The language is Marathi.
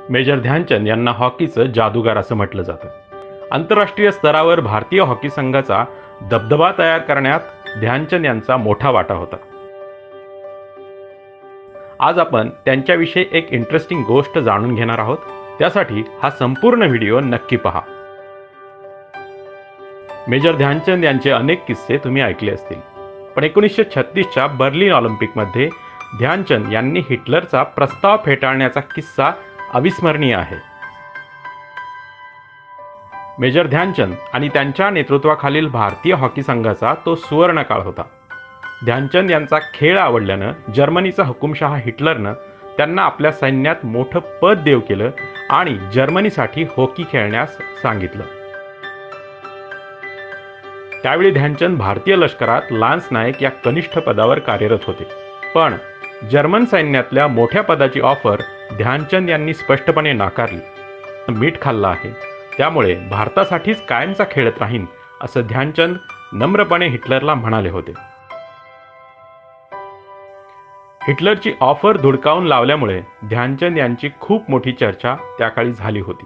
मेजर ध्यानचंद यांना हॉकीचं जादूगार असं म्हटलं जातं. आंतरराष्ट्रीय स्तरावर भारतीय हॉकी संघाचा दबदबा तयार करण्यात ध्यानचंद यांचा मोठा वाटा होता. आज आपण त्यांच्याविषयी एक इंटरेस्टिंग गोष्ट जाणून घेणार आहोत. त्यासाठी हा संपूर्ण व्हिडिओ नक्की पहा. मेजर ध्यानचंद यांचे अनेक किस्से तुम्ही ऐकले असतील, पण 1936च्या बर्लिन ऑलिम्पिकमध्ये ध्यानचंद यांनी हिटलरचा प्रस्ताव फेटाळण्याचा किस्सा अविस्मरणीय आहे. मेजर ध्यानचंद आणि त्यांच्या नेतृत्वाखालील भारतीय हॉकी संघाचा तो सुवर्ण काळ होता. ध्यानचंद यांचा खेळ आवडल्यानं जर्मनीचा हुकुमशहा हिटलरनं त्यांना आपल्या सैन्यात मोठं पद देऊ केलं आणि जर्मनीसाठी हॉकी खेळण्यास सांगितलं. त्यावेळी ध्यानचंद भारतीय लष्करात लान्स नायक या कनिष्ठ पदावर कार्यरत होते. पण जर्मन सैन्यातल्या मोठ्या पदाची ऑफर ध्यानचंद यांनी स्पष्टपणे नाकारली. मीठ खाल्लं आहे, त्यामुळे भारतासाठीच कायमचा खेळत राहीन असं ध्यानचंद नम्रपणे हिटलरला म्हणाले होते. हिटलरची ऑफर धुडकावून लावल्यामुळे ध्यानचंद यांची खूप मोठी चर्चा त्या काळी झाली होती.